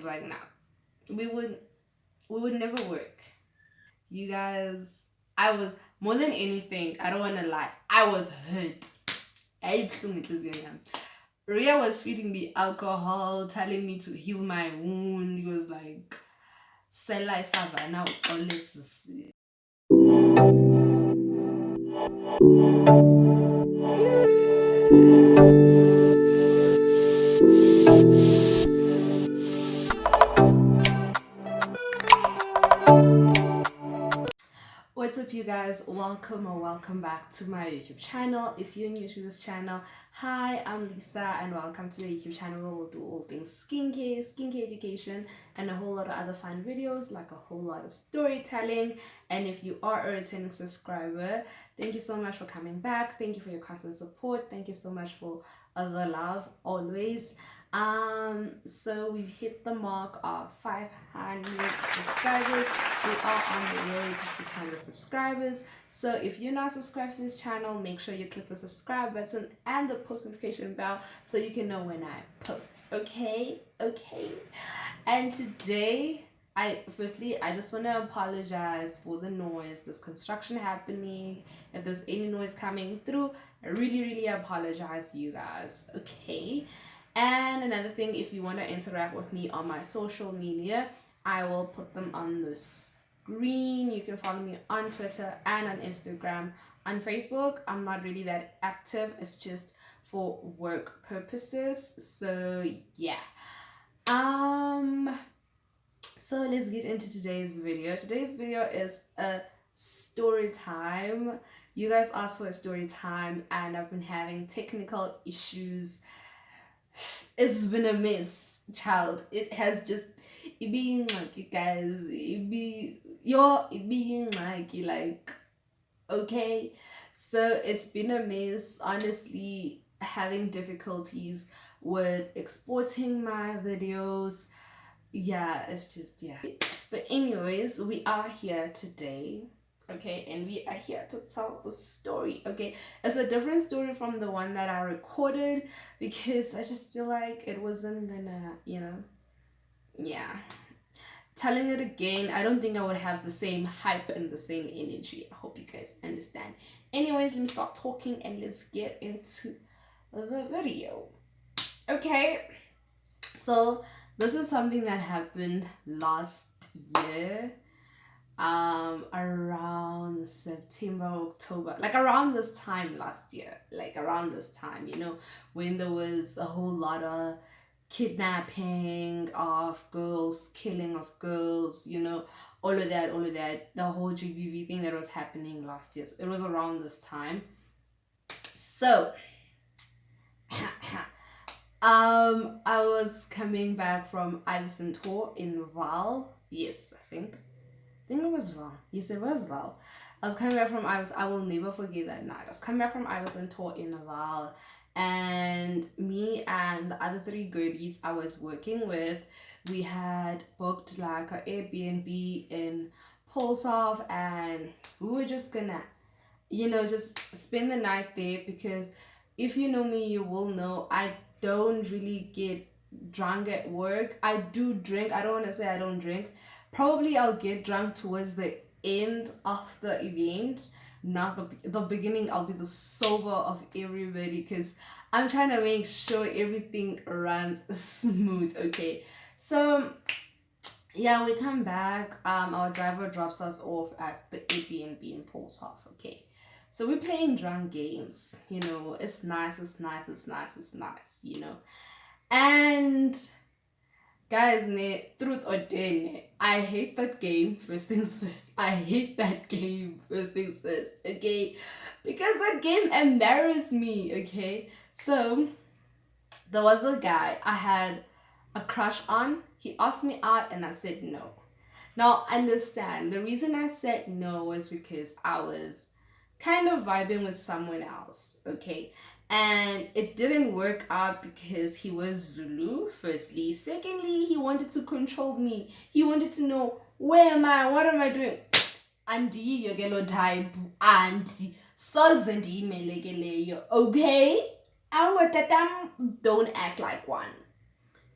right now, we would never work. You guys, I was, more than anything, I don't want to lie, I was hurt. Ria was feeding me alcohol, telling me to heal my wound. He was like, Sela Savannah, all this. What's up, you guys? Welcome or welcome back to my YouTube channel. If you're new to this channel, hi, I'm Lisa, and welcome to the YouTube channel where we'll do all things skincare education, and a whole lot of other fun videos, like a whole lot of storytelling. And if you are a returning subscriber, thank you so much for coming back. Thank you for your constant support. Thank you so much for the love always. So we've hit the mark of 500 subscribers. We are on the road to 600 subscribers. So if you're not subscribed to this channel, make sure you click the subscribe button and the post notification bell so you can know when I post. Okay. And today, I just want to apologize for the noise. There's construction happening. If there's any noise coming through, I really apologize, you guys. Okay. And another thing, if you want to interact with me on my social media, I will put them on the screen. You can follow me on Twitter and on Instagram. On Facebook, I'm not really that active. It's just for work purposes. So yeah. So let's get into today's video. Today's video is a story time. You guys asked for a story time, and I've been having technical issues. It's been a mess, child. It has just, it being like, you guys, it being like, okay. So it's been a mess, honestly, having difficulties with exporting my videos. Yeah, it's just, yeah. But anyways, we are here today, okay, and we are here to tell the story. Okay, it's a different story from the one that I recorded because I just feel like it wasn't gonna, yeah, telling it again, I don't think I would have the same hype and the same energy. I hope you guys understand. Anyways, let me stop talking and let's get into the video. Okay, so this is something that happened last year, around September, October, like around this time last year, like around this time, when there was a whole lot of kidnapping of girls, killing of girls, all of that, the whole GBV thing that was happening last year. So it was around this time. So I was coming back from Iverson tour in Val. Yes, I think it was Val. Yes, it was Val. I was coming back from Iverson. I will never forget that night. I was coming back from Iverson tour in Val, and me and the other three girlies I was working with, we had booked like an Airbnb in Polsoff, and we were just gonna, just spend the night there, because if you know me, you will know I don't really get drunk at work. I do drink. I don't want to say I don't drink. Probably I'll get drunk towards the end of the event, not the beginning. I'll be the sober of everybody because I'm trying to make sure everything runs smooth. Okay, so yeah, we come back. Our driver drops us off at the Airbnb in Polsoff. Okay, so we're playing drunk games. It's nice. And guys, truth or dare, I hate that game. First things first, I hate that game. First things first, okay, because that game embarrassed me. Okay, so there was a guy I had a crush on. He asked me out and I said no. Now understand, the reason I said no was because I was kind of vibing with someone else, okay? And it didn't work out because he was Zulu, firstly. Secondly, he wanted to control me. He wanted to know, where am I? What am I doing? Andy, yogelo type. Andy, sozendi melegeleyo, okay? Our tatam, don't act like one.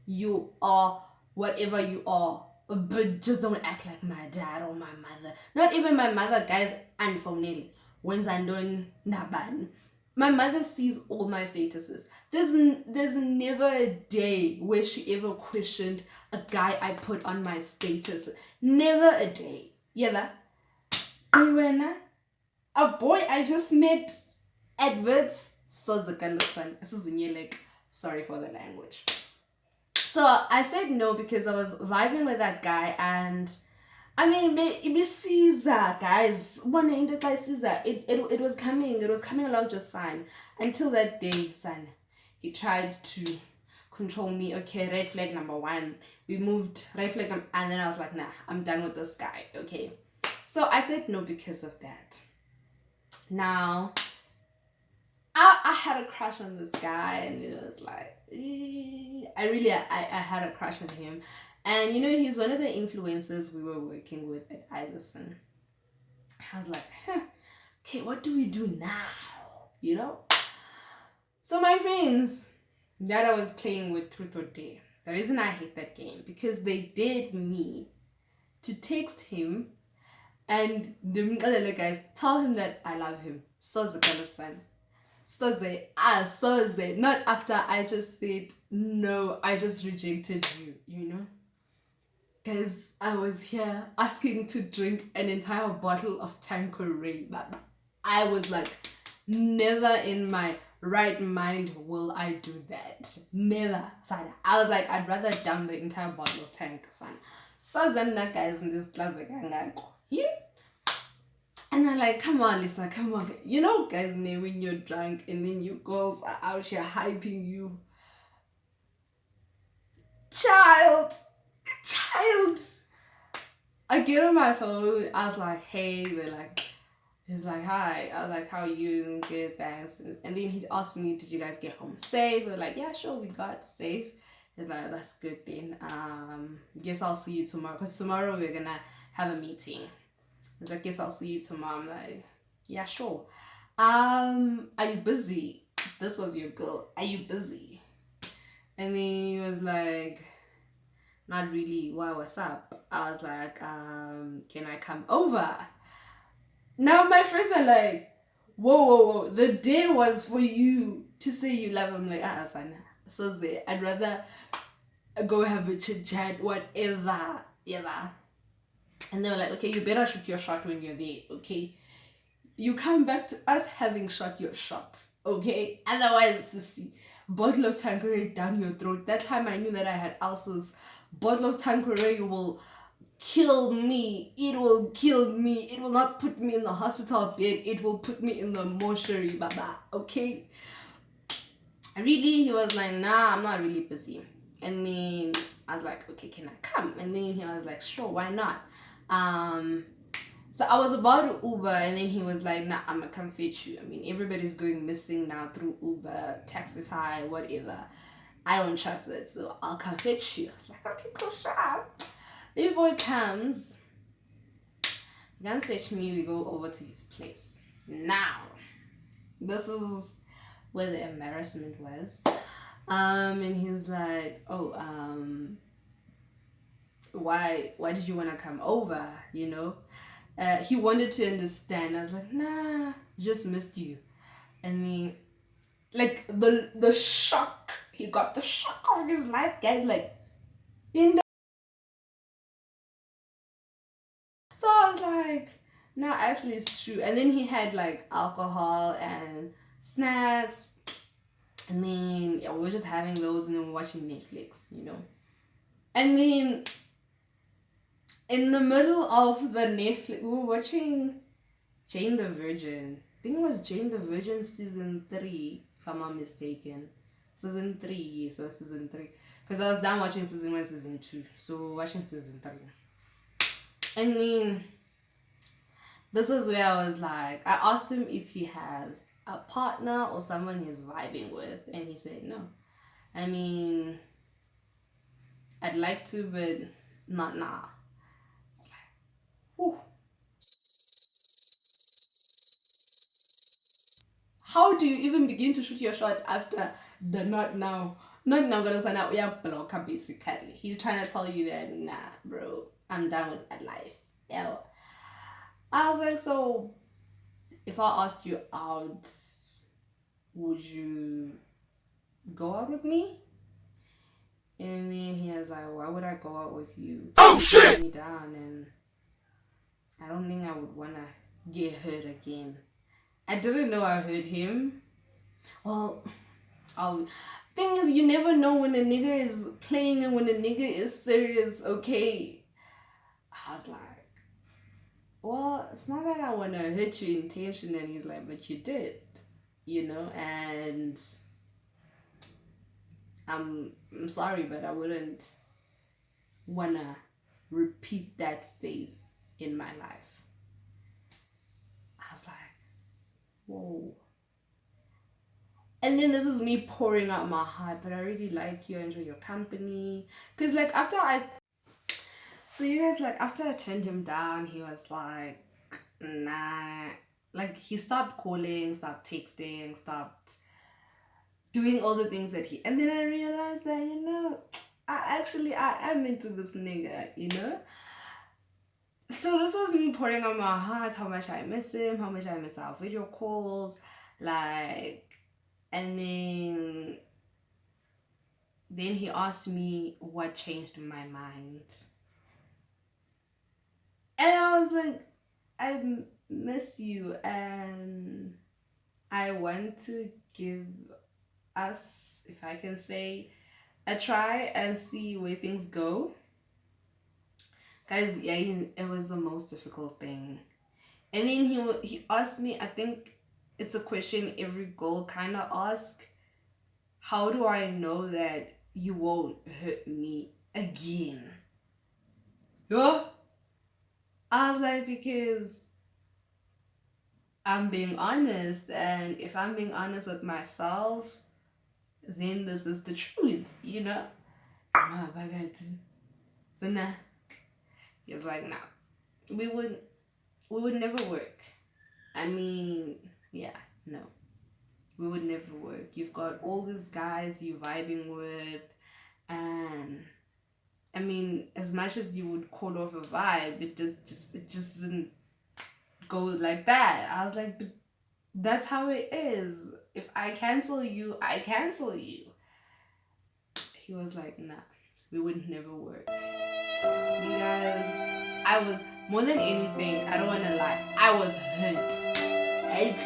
You are whatever you are, but just don't act like my dad or my mother. Not even my mother, guys. And for Nelly, when Zandon Naban, my mother sees all my statuses. There's never a day where she ever questioned a guy I put on my status. Never a day. Yeah, that. A boy I just met adverts. So like, sorry for the language. So I said no because I was vibing with that guy, and I mean, it Caesar, guys. One ended by Caesar. It was coming. It was coming along just fine until that day, son. He tried to control me. Okay, red flag number one. We moved red flag, and then I was like, nah, I'm done with this guy. Okay, so I said no because of that. Now, I had a crush on this guy, and it was like, I had a crush on him. And you know, he's one of the influencers we were working with at Iverson. I was like, huh, okay, what do we do now? You know? So my friends that I was playing with Truth or Dare, the reason I hate that game, because they dared me to text him and the other guys tell him that I love him. So the kind of son. Thursday, not after I just said no, I just rejected you, you know? Because I was here asking to drink an entire bottle of Tanqueray. But I was like, never in my right mind will I do that. Never. Son. I was like, I'd rather down the entire bottle of Tank, son. So them that guys in this class like, yeah. And I'm like, come on, Lisa, come on. You know, guys, when you're drunk and then your girls are out here hyping you. Child. I get on my phone. I was like, hey. They're like, he's like, hi. I was like, how are you? Good, thanks. And then he asked me, did you guys get home safe? We're like, yeah, sure, we got safe. He's like, that's good then. Guess I'll see you tomorrow. Because tomorrow we're going to have a meeting. He's like, guess I'll see you tomorrow. I'm like, yeah, sure. Are you busy? This was your girl. Are you busy? And then he was like, not really. Why, what's up? I was like, can I come over? Now my friends are like, whoa. The day was for you to say you love him. Like, son. So I'd rather go have a chit chat, whatever. And they were like, okay, you better shoot your shot when you're there, okay? You come back to us having shot your shot, okay? Otherwise, sissy, bottle of Tanqueray down your throat. That time I knew that I had ulcers. Bottle of Tanqueray will kill me. It will kill me. It will not put me in the hospital bed. It will put me in the mortuary, baba, okay? Really, he was like, nah, I'm not really busy. And then I was like, okay, can I come? And then he was like, sure, why not? So I was about to Uber, and then he was like, nah, I'm gonna come fetch you. I mean, everybody's going missing now through Uber, Taxify, whatever. I don't trust it, so I'll come fetch you. I was like, okay, cool, sure. The boy comes, he comes fetch me, we go over to his place. Now, this is where the embarrassment was. And he's like, oh, why did you want to come over, you know? He wanted to understand. I was like, nah, just missed you. And then, like, the shock, he got the shock of his life, guys, like, in the... So I was like, nah, actually it's true. And then he had like alcohol and snacks, and then yeah, we were just having those, and then we're watching Netflix, you know? And then in the middle of the Netflix, we were watching Jane the Virgin. I think it was Jane the Virgin season 3, if I'm not mistaken. Season 3, yes, it was season 3. Because I was done watching season 1, season 2. So watching season 3. And then this is where I was like, I asked him if he has a partner or someone he's vibing with, and he said no. I mean, I'd like to, but not now. Whew. How do you even begin to shoot your shot after the not now? Not gonna sign out, yeah, blocker basically. He's trying to tell you that, nah, bro, I'm done with that life. Yeah. I was like, so if I asked you out, would you go out with me? And then he was like, why would I go out with you? Oh shit! Me down, and I don't think I would wanna get hurt again. I didn't know I hurt him. Well, thing is, you never know when a nigga is playing and when a nigga is serious, okay? I was like, well, it's not that I want to hurt you intentionally. He's like, but you did, and I'm sorry, but I wouldn't want to repeat that phase in my life. I was like, whoa. And then this is me pouring out my heart, but I really like you, I enjoy your company. Because, like, so you guys, like, after I turned him down, he was like, nah. Like, he stopped calling, stopped texting, stopped doing all the things that and then I realized that, I am into this nigga. So this was me pouring on my heart, how much I miss him, how much I miss our video calls, like, and then he asked me what changed my mind. And I was like, I miss you and I want to give us, if I can say, a try and see where things go. Guys, yeah, it was the most difficult thing. And then he asked me, I think it's a question every girl kind of ask, how do I know that you won't hurt me again? Yeah. I was like, because I'm being honest, and if I'm being honest with myself, then this is the truth. So nah. He was like, nah, we would never work. I mean, yeah, no. We would never work. You've got all these guys you're vibing with, and I mean, as much as you would call off a vibe, it just doesn't go like that. I was like, but that's how it is. If I cancel you, I cancel you. He was like, nah, we would never work. You guys, I was, more than anything, I don't want to lie, I was hurt. I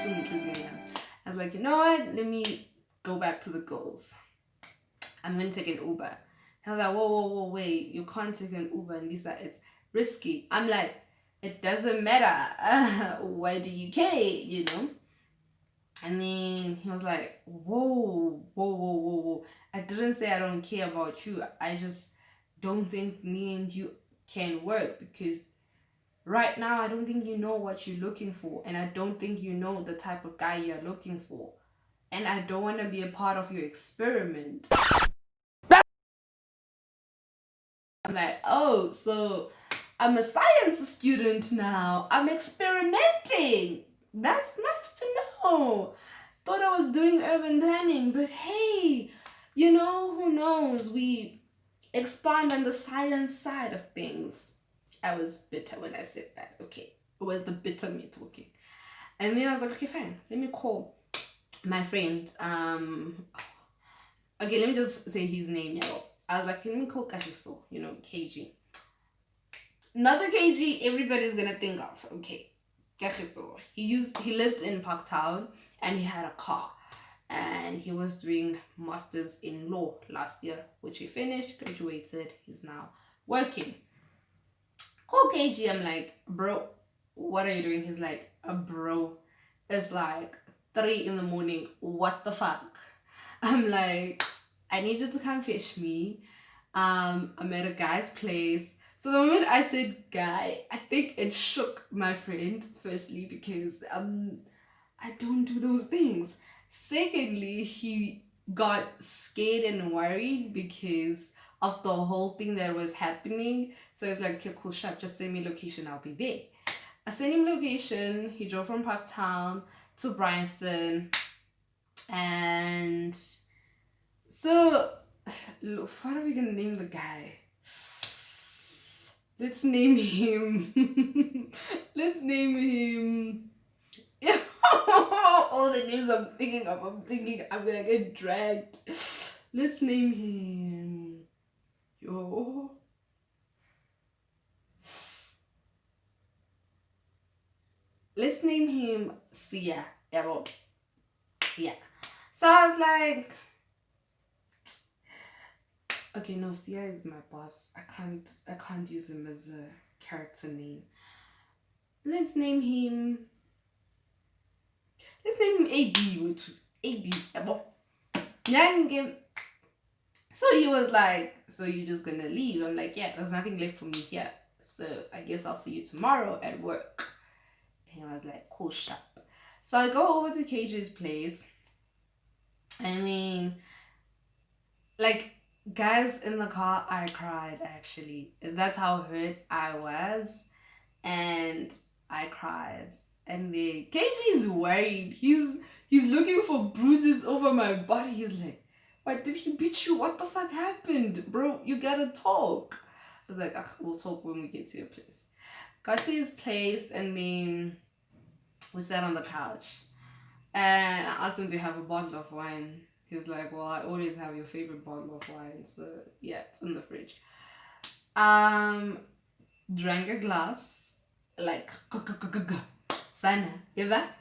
was like, you know what? Let me go back to the goals. I'm going to take an Uber. I was like, whoa, wait. You can't take an Uber. And Lisa, it's risky. I'm like, it doesn't matter. Why do you care, And then he was like, whoa. I didn't say I don't care about you. I just don't think me and you can work because right now I don't think you know what you're looking for. And I don't think you know the type of guy you're looking for. And I don't want to be a part of your experiment. I'm like, oh, so I'm a science student now. I'm experimenting. That's nice to know. Thought I was doing urban planning, but hey, who knows? We expand on the science side of things. I was bitter when I said that. Okay, it was the bitter me talking. And then I was like, okay, fine. Let me call my friend. Okay, let me just say his name. I was like, let me call Kahiso, KG. Another KG everybody's gonna think of. Okay, Kahiso. He lived in Parktown and he had a car. And he was doing masters in law last year, which he finished, graduated. He's now working. Call KG. I'm like, bro, what are you doing? He's like, bro, it's like 3 a.m. What the fuck? I'm like, I need you to come fetch me. I'm at a guy's place. So the moment I said guy, I think it shook my friend, firstly, because I don't do those things. Secondly, he got scared and worried because of the whole thing that was happening. So he's like, okay, cool, sharp, just send me location, I'll be there. I sent him location. He drove from Parktown to Bryanston. And so Look, what are we gonna name the guy? Let's name him. Let's name him. All the names I'm thinking of, I'm gonna get dragged. Let's name him. Yo. Let's name him Sia. Yeah, well, yeah. So I was like, okay, no, Sia is my boss. I can't use him as a character name. Let's name him AB. AB. So he was like, so you're just gonna leave? I'm like, yeah, there's nothing left for me here. So I guess I'll see you tomorrow at work. And I was like, cool, sharp. So I go over to KJ's place. And then, like, guys, in the car, I cried, actually. That's how hurt I was. And I cried. And then KJ's worried. He's looking for bruises over my body. He's like, why did he beat you? What the fuck happened? Bro, you gotta talk. I was like, we'll talk when we get to your place. Got to his place, and then we sat on the couch. And I asked him to have a bottle of wine. He's like, well, I always have your favorite bottle of wine. So, yeah, it's in the fridge. Drank a glass. Like, sana, you that?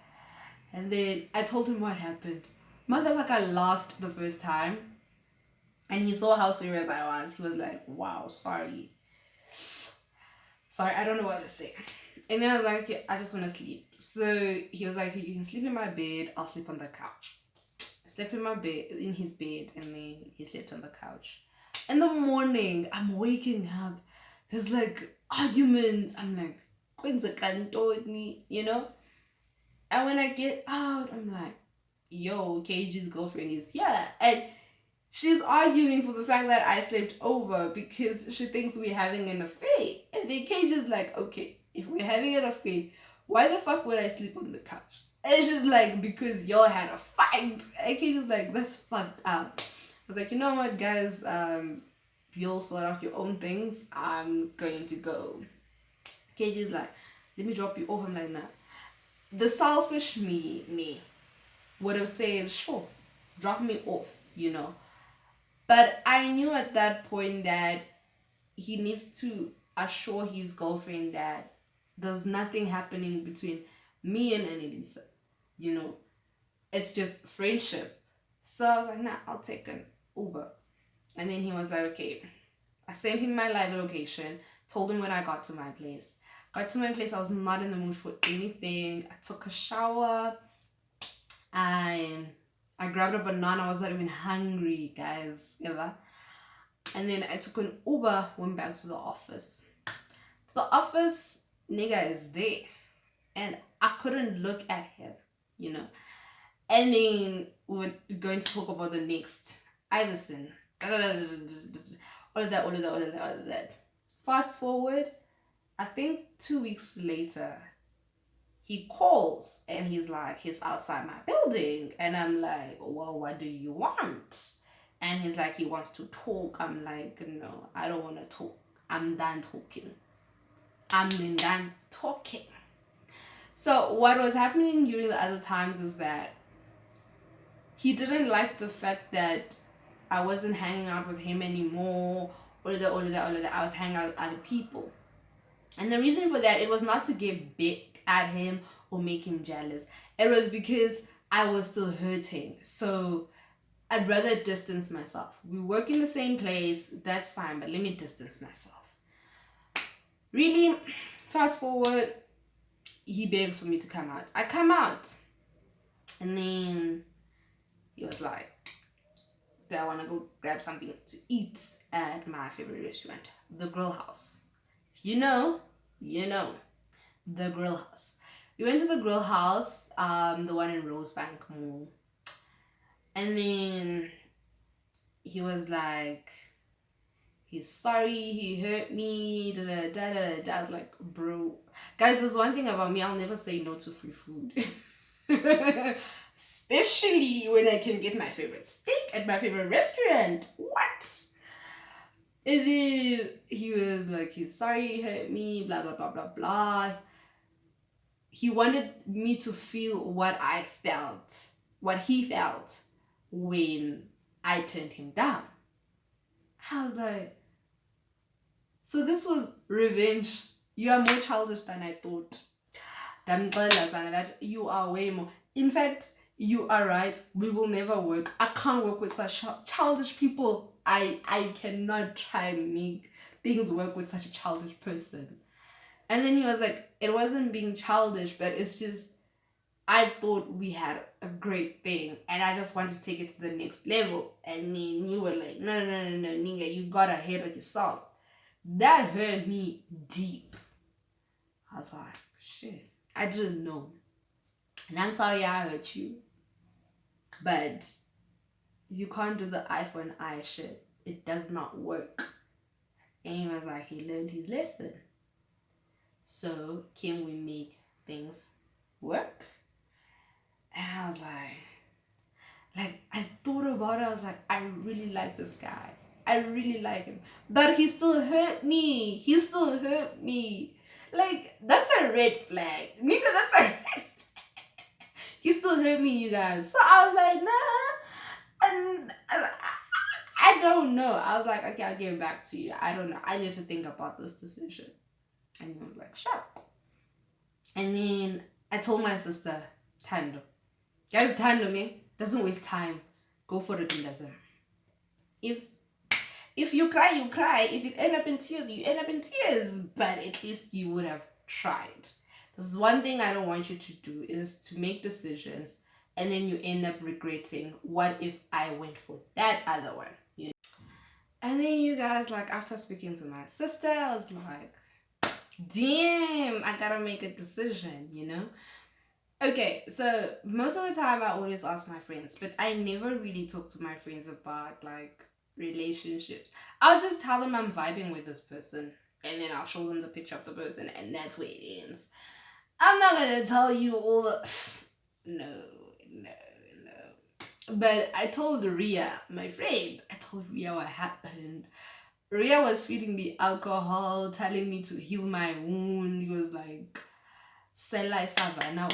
And then I told him what happened. Motherfucker laughed the first time. And he saw how serious I was. He was like, wow, sorry. Sorry, I don't know what to say. And then I was like, okay, I just want to sleep. So he was like, you can sleep in my bed. I'll sleep on the couch. I slept in my bed, in his bed, and then he slept on the couch. In the morning, I'm waking up. There's like arguments. I'm like, you know? And when I get out, I'm like, yo, KG's girlfriend is here. And she's arguing for the fact that I slept over because she thinks we're having an affair. And then KG's like, okay, if we're having an affair, why the fuck would I sleep on the couch? And she's like, because y'all had a fight. And KG's like, that's fucked up. I was like, you know what, guys? You'll sort out your own things. I'm going to go. KG's like, let me drop you off. I'm like, nah. The selfish me would have said, sure, drop me off, you know. But I knew at that point that he needs to assure his girlfriend that there's nothing happening between me and Annalisa, you know. It's just friendship. So I was like, nah, I'll take an Uber. And then he was like, okay. I sent him my live location, told him when I got to my place. Got to my place, I was not in the mood for anything. I took a shower. I grabbed a banana. I was not even hungry, guys. And then I took an Uber, went back to the office. The office nigga is there. And I couldn't look at him, you know. And then we're going to talk about the next. Iverson. All of that. Fast forward, I think 2 weeks later, he calls and he's like, he's outside my building. And I'm like, well, what do you want? And he's like, he wants to talk. I'm like, no, I don't want to talk. I'm done talking. So what was happening during the other times is that he didn't like the fact that I wasn't hanging out with him anymore. All of that. I was hanging out with other people. And the reason for that, it was not to get big at him or make him jealous. It was because I was still hurting. So I'd rather distance myself. We work in the same place, that's fine, but let me distance myself. Really, fast forward, he begs for me to come out. I come out. And then he was like, do I want to go grab something to eat at my favorite restaurant, the Grill House? You know, the Grill House. We went to the Grill House, the one in Rosebank Mall. And then he was like, he's sorry, he hurt me, I was like, bro. Guys, there's one thing about me, I'll never say no to free food. Especially when I can get my favorite steak at my favorite restaurant. What? And then he was like, he's sorry he hurt me, blah, blah, blah, blah, blah. He wanted me to feel what I felt, what he felt when I turned him down. I was like, so this was revenge. You are more childish than I thought. That you are way more. In fact, you are right. We will never work. I can't work with such childish people. I cannot try and make things work with such a childish person. And then he was like, it wasn't being childish, but it's just I thought we had a great thing and I just wanted to take it to the next level. And then you were like, no, nigga, you got ahead of yourself. That hurt me deep. I was like, shit, I didn't know. And I'm sorry I hurt you. But you can't do the eye for an eye shit. It does not work. And he was like, he learned his lesson. So can we make things work? And I was like I thought about it. I was like, I really like this guy. I really like him. But he still hurt me. He still hurt me. Like, that's a red flag. Nigga, that's a red flag. He still hurt me, you guys. So I was like, nah. And I don't know. I was like, okay, I'll give it back to you. I don't know. I need to think about this decision. And he was like, sure. And then I told my sister, Tando. Guys, Tando me. Doesn't waste time. Go for it, doesn't. If you cry, you cry. If you end up in tears, you end up in tears. But at least you would have tried. This is one thing I don't want you to do, is to make decisions and then you end up regretting, what if I went for that other one? You know? And then you guys, like, after speaking to my sister, I was like, damn, I gotta make a decision, you know? Okay, so most of the time I always ask my friends, but I never really talk to my friends about, like, relationships. I'll just tell them I'm vibing with this person and then I'll show them the picture of the person and that's where it ends. I'm not gonna tell you all the no. But I told Ria, my friend, I told Ria what happened. Ria was feeding me alcohol, telling me to heal my wound. He was like, Sela Savannah,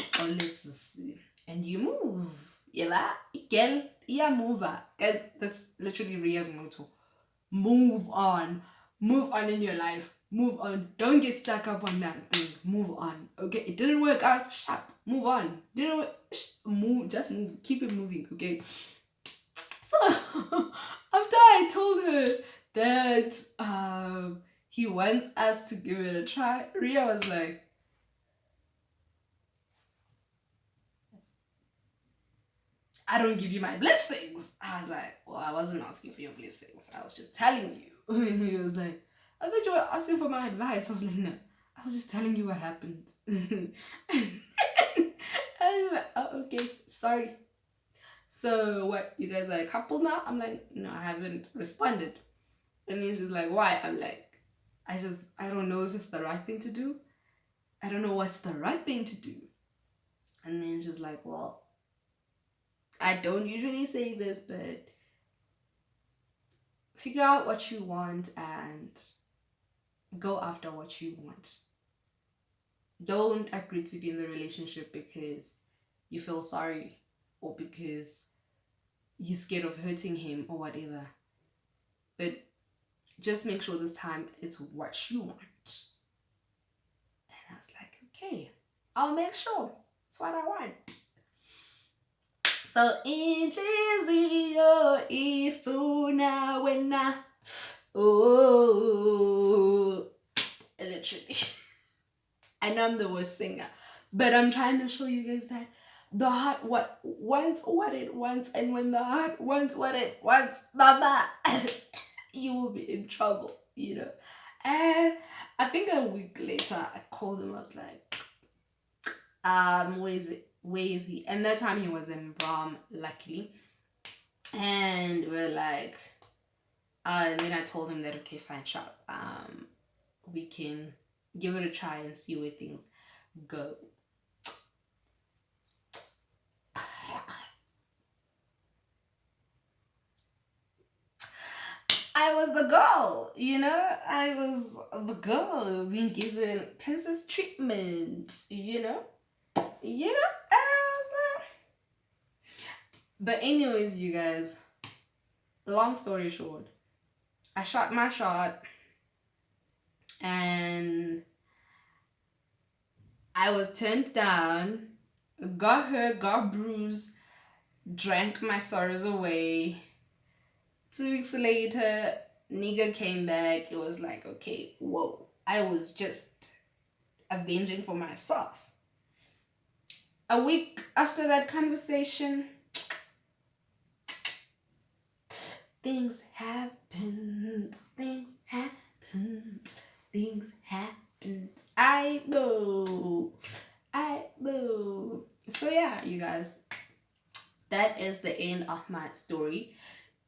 and you move. Yeah, girl, yeah, mover. Guys, that's literally Ria's motto. Move on. Move on in your life. Move on. Don't get stuck up on that thing. Move on. Okay, it didn't work out. Shut. Move on. Didn't work. Move. Just move. Keep it moving. Okay. So after I told her that he wants us to give it a try, Ria was like, I don't give you my blessings. I was like, well, I wasn't asking for your blessings. I was just telling you. And he was like, I thought you were asking for my advice. I was like, no, I was just telling you what happened. And I was like, oh, okay, sorry. So what, you guys are a couple now? I'm like, no, I haven't responded. And then he was like, why? I'm like, I don't know if it's the right thing to do. I don't know what's the right thing to do. And then she's like, well, I don't usually say this, but figure out what you want and go after what you want. Don't agree to be in the relationship because you feel sorry or because you're scared of hurting him or whatever. But just make sure this time it's what you want. And I was like, okay, I'll make sure it's what I want. So inhliziyo ifuna wena. Oh, literally. I know I'm the worst singer, but I'm trying to show you guys that the heart wants what it wants, and when the heart wants what it wants, mama, you will be in trouble, you know. And I think a week later, I called him. I was like, where is he? And that time he was in Bram, luckily. And we're like, and then I told him that, okay, fine, sharp. We can give it a try and see where things go. I was the girl being given princess treatment, and I was like, but anyways, you guys, long story short, I shot my shot and I was turned down, got hurt, got bruised, drank my sorrows away. 2 weeks later, nigga came back. It was like, okay, whoa. I was just avenging for myself. A week after that conversation, things happened. Things happened. Things happened. I know. So yeah, you guys, that is the end of my story.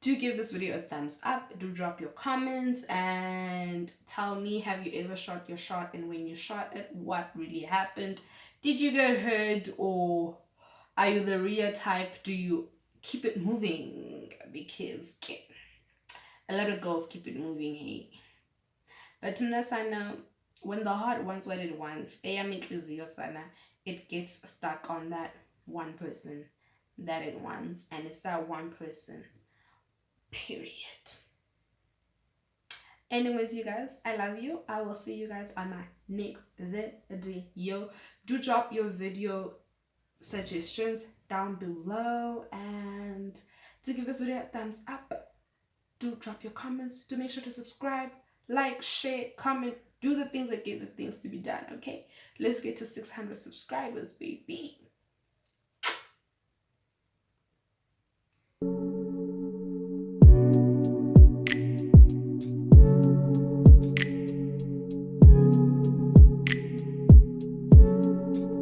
Do give this video a thumbs up. Do drop your comments and tell me, have you ever shot your shot, and when you shot it, what really happened? Did you get hurt, or are you the real type? Do you keep it moving? Because a lot of girls keep it moving, hey. But Sana, when the heart wants what it wants, it gets stuck on that one person that it wants, and it's that one person, period. Anyways, you guys, I love you. I will see you guys on my next video. Do drop your video suggestions down below, and to give this video a thumbs up. Do drop your comments. Do make sure to subscribe, like, share, comment, do the things that get the things to be done. Okay, let's get to 600 subscribers, baby.